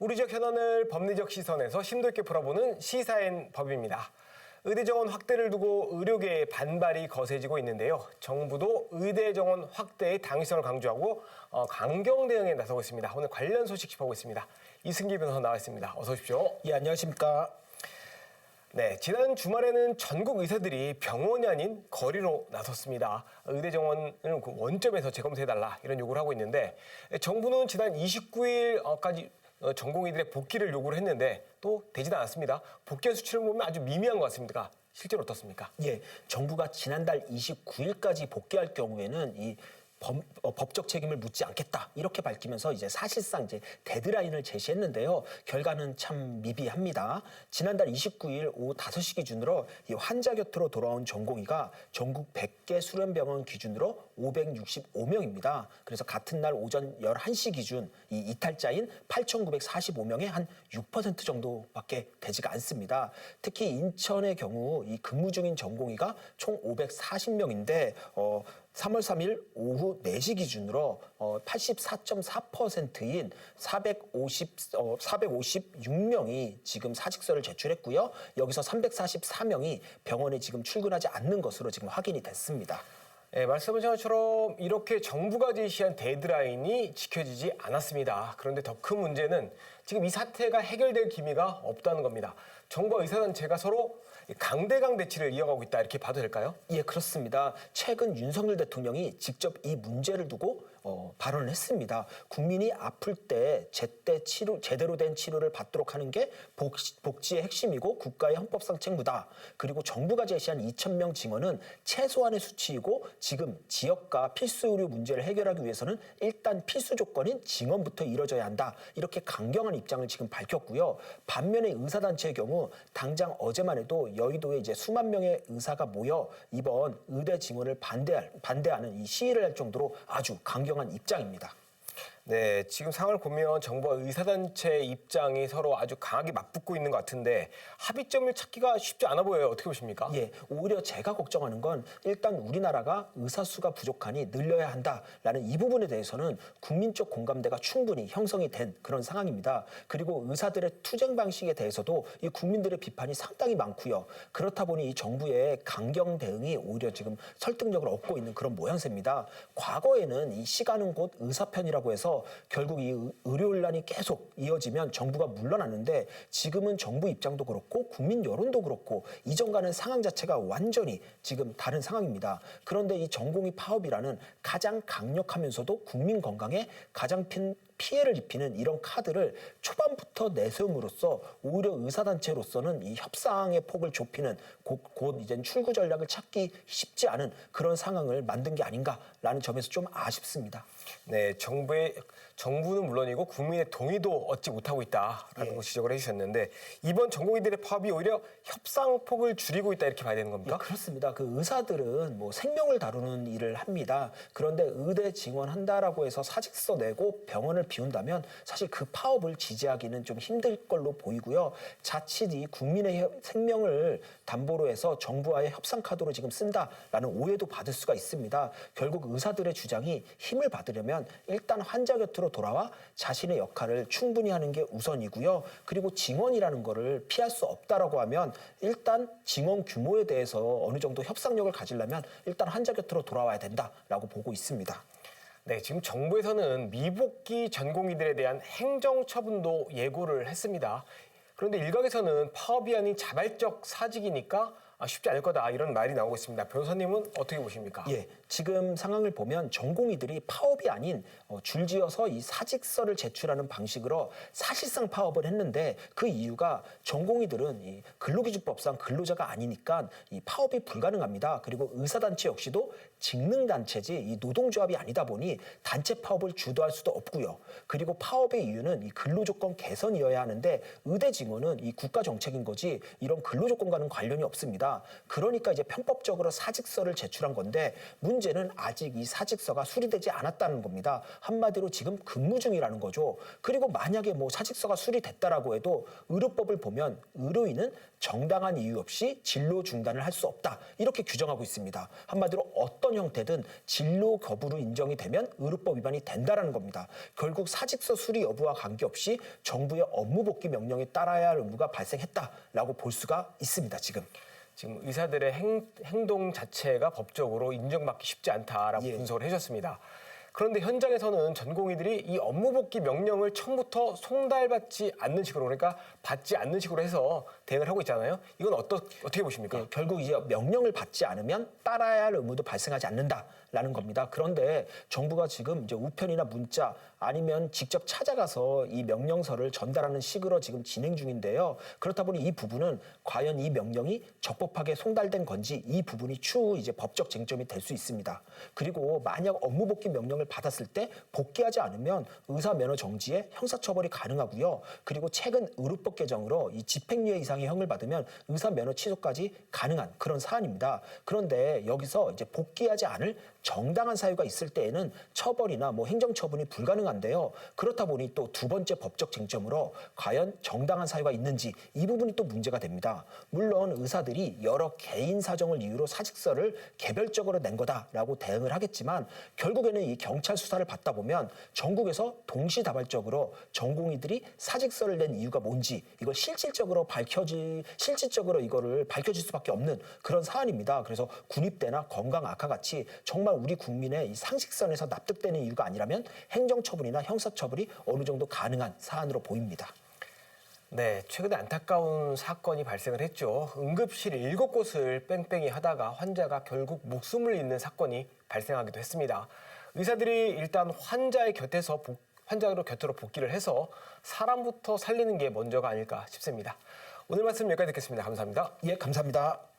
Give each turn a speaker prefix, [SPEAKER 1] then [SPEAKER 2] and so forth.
[SPEAKER 1] 우리 지역 현안을 법리적 시선에서 심도 있게 풀어보는 시사인 법입니다. 의대 정원 확대를 두고 의료계의 반발이 거세지고 있는데요. 정부도 의대 정원 확대의 당위성을 강조하고 강경 대응에 나서고 있습니다. 오늘 관련 소식 짚어보겠습니다. 이승기 변호사 나와 있습니다. 어서 오십시오.
[SPEAKER 2] 예, 안녕하십니까.
[SPEAKER 1] 네, 지난 주말에는 전국 의사들이 병원이 아닌 거리로 나섰습니다. 의대 정원을 원점에서 재검토해달라 이런 요구를 하고 있는데 정부는 지난 29일까지 전공의들의 복귀를 요구를 했는데 또 되지는 않았습니다. 복귀한 수치를 보면 아주 미미한 것 같습니다. 실제로 어떻습니까?
[SPEAKER 2] 예, 정부가 지난달 29일까지 복귀할 경우에는 이 법적 책임을 묻지 않겠다 이렇게 밝히면서 이제 사실상 이제 데드라인을 제시했는데요. 결과는 참 미비합니다. 지난달 29일 오후 5시 기준으로 이 환자 곁으로 돌아온 전공의가 전국 100개 수련병원 기준으로 565명입니다. 그래서 같은 날 오전 11시 기준 이 이탈자인 8,945명의 한 6% 정도밖에 되지가 않습니다. 특히 인천의 경우 이 근무 중인 전공의가 총 540명인데 3월 3일 오후 4시 기준으로 84.4%인 456명이 지금 사직서를 제출했고요. 여기서 344명이 병원에 지금 출근하지 않는 것으로 지금 확인이 됐습니다.
[SPEAKER 1] 네, 말씀하신 것처럼 이렇게 정부가 제시한 데드라인이 지켜지지 않았습니다. 그런데 더 큰 문제는 지금 이 사태가 해결될 기미가 없다는 겁니다. 정부와 의사단체가 서로 강대강 대치를 이어가고 있다 이렇게 봐도 될까요?
[SPEAKER 2] 예, 그렇습니다. 최근 윤석열 대통령이 직접 이 문제를 두고 발언을 했습니다. 국민이 아플 때 제대로 된 치료를 받도록 하는 게 복지의 핵심이고 국가의 헌법상 책무다. 그리고 정부가 제시한 2,000명 증원은 최소한의 수치이고 지금 지역과 필수 의료 문제를 해결하기 위해서는 일단 필수 조건인 증원부터 이뤄져야 한다. 이렇게 강경한 입장을 지금 밝혔고요. 반면에 의사단체의 경우 당장 어제만 해도 여의도에 이제 수만 명의 의사가 모여 이번 의대 증원을 반대하는 이 시위를 할 정도로 아주 강경한 입장입니다.
[SPEAKER 1] 네, 지금 상황을 보면 정부와 의사단체 입장이 서로 아주 강하게 맞붙고 있는 것 같은데 합의점을 찾기가 쉽지 않아 보여요. 어떻게 보십니까?
[SPEAKER 2] 예, 오히려 제가 걱정하는 건 일단 우리나라가 의사 수가 부족하니 늘려야 한다라는 이 부분에 대해서는 국민적 공감대가 충분히 형성이 된 그런 상황입니다. 그리고 의사들의 투쟁 방식에 대해서도 이 국민들의 비판이 상당히 많고요. 그렇다 보니 이 정부의 강경 대응이 오히려 지금 설득력을 얻고 있는 그런 모양새입니다. 과거에는 이 시간은 곧 의사 편이라고 해서 결국 이 의료논란이 계속 이어지면 정부가 물러났는데 지금은 정부 입장도 그렇고 국민 여론도 그렇고 이전과는 상황 자체가 완전히 지금 다른 상황입니다. 그런데 이 전공의 파업이라는 가장 강력하면서도 국민 건강에 가장 피해를 입히는 이런 카드를 초반부터 내세움으로써 오히려 의사단체로서는 이 협상의 폭을 좁히는 곧 이제 출구 전략을 찾기 쉽지 않은 그런 상황을 만든 게 아닌가라는 점에서 좀 아쉽습니다.
[SPEAKER 1] 네, 정부는 물론이고 국민의 동의도 얻지 못하고 있다라는 거 지적을 해주셨는데 이번 전공의들의 파업이 오히려 협상폭을 줄이고 있다 이렇게 봐야 되는 겁니까?
[SPEAKER 2] 예, 그렇습니다. 그 의사들은 뭐 생명을 다루는 일을 합니다. 그런데 의대 증원한다라고 해서 사직서 내고 병원을 비운다면 사실 그 파업을 지지하기는 좀 힘들 걸로 보이고요. 자칫 이 국민의 생명을 담보로 해서 정부와의 협상 카드로 지금 쓴다라는 오해도 받을 수가 있습니다. 결국 의사들의 주장이 힘을 받으려면 일단 환자 곁으로 돌아와 자신의 역할을 충분히 하는 게 우선이고요. 그리고 증원이라는 거를 피할 수 없다라고 하면 일단 증원 규모에 대해서 어느 정도 협상력을 가지려면 일단 환자 곁으로 돌아와야 된다라고 보고 있습니다.
[SPEAKER 1] 네, 지금 정부에서는 미복귀 전공의들에 대한 행정처분도 예고를 했습니다. 그런데 일각에서는 파업이 아닌 자발적 사직이니까 쉽지 않을 거다 이런 말이 나오고 있습니다. 변호사님은 어떻게 보십니까?
[SPEAKER 2] 예, 지금 상황을 보면 전공의들이 파업이 아닌 줄지어서 이 사직서를 제출하는 방식으로 사실상 파업을 했는데 그 이유가 전공의들은 이 근로기준법상 근로자가 아니니까 이 파업이 불가능합니다. 그리고 의사단체 역시도 직능단체지 이 노동조합이 아니다 보니 단체 파업을 주도할 수도 없고요. 그리고 파업의 이유는 이 근로조건 개선이어야 하는데 의대 증원은 이 국가 정책인 거지 이런 근로조건과는 관련이 없습니다. 겁니다. 그러니까 이제 편법적으로 사직서를 제출한 건데 문제는 아직 이 사직서가 수리되지 않았다는 겁니다. 한마디로 지금 근무 중이라는 거죠. 그리고 만약에 뭐 사직서가 수리됐다라고 해도 의료법을 보면 의료인은 정당한 이유 없이 진로 중단을 할 수 없다. 이렇게 규정하고 있습니다. 한마디로 어떤 형태든 진로 거부로 인정이 되면 의료법 위반이 된다라는 겁니다. 결국 사직서 수리 여부와 관계없이 정부의 업무 복귀 명령에 따라야 할 의무가 발생했다라고 볼 수가 있습니다. 지금
[SPEAKER 1] 의사들의 행동 자체가 법적으로 인정받기 쉽지 않다라고
[SPEAKER 2] 예.
[SPEAKER 1] 분석을 해주셨습니다. 그런데 현장에서는 전공의들이 이 업무 복귀 명령을 처음부터 송달받지 않는 식으로, 그러니까 받지 않는 식으로 해서 대응을 하고 있잖아요. 이건 어떻게 보십니까?
[SPEAKER 2] 예, 결국 이제 명령을 받지 않으면 따라야 할 의무도 발생하지 않는다라는 겁니다. 그런데 정부가 지금 이제 우편이나 문자 아니면 직접 찾아가서 이 명령서를 전달하는 식으로 지금 진행 중인데요. 그렇다 보니 이 부분은 과연 이 명령이 적법하게 송달된 건지 이 부분이 추후 이제 법적 쟁점이 될 수 있습니다. 그리고 만약 업무 복귀 명령을 받았을 때 복귀하지 않으면 의사 면허 정지에 형사처벌이 가능하고요. 그리고 최근 의료법 개정으로 이 집행유예 이상의 형을 받으면 의사 면허 취소까지 가능한 그런 사안입니다. 그런데 여기서 이제 복귀하지 않을 정당한 사유가 있을 때에는 처벌이나 뭐 행정처분이 불가능한데요. 그렇다 보니 또 두 번째 법적 쟁점으로 과연 정당한 사유가 있는지 이 부분이 또 문제가 됩니다. 물론 의사들이 여러 개인 사정을 이유로 사직서를 개별적으로 낸 거다라고 대응을 하겠지만 결국에는 이 경찰 수사를 받다 보면 전국에서 동시다발적으로 전공의들이 사직서를 낸 이유가 뭔지 이걸 실질적으로 이거를 밝혀질 수밖에 없는 그런 사안입니다. 그래서 군입대나 건강 악화 같이 정말 우리 국민의 이 상식선에서 납득되는 이유가 아니라면 행정처분이나 형사처벌이 어느 정도 가능한 사안으로 보입니다.
[SPEAKER 1] 네, 최근에 안타까운 사건이 발생을 했죠. 응급실 7곳을 뺑뺑이 하다가 환자가 결국 목숨을 잃는 사건이 발생하기도 했습니다. 의사들이 일단 환자의 곁으로 복귀를 해서 사람부터 살리는 게 먼저가 아닐까 싶습니다. 오늘 말씀 여기까지 듣겠습니다. 감사합니다.
[SPEAKER 2] 예, 감사합니다.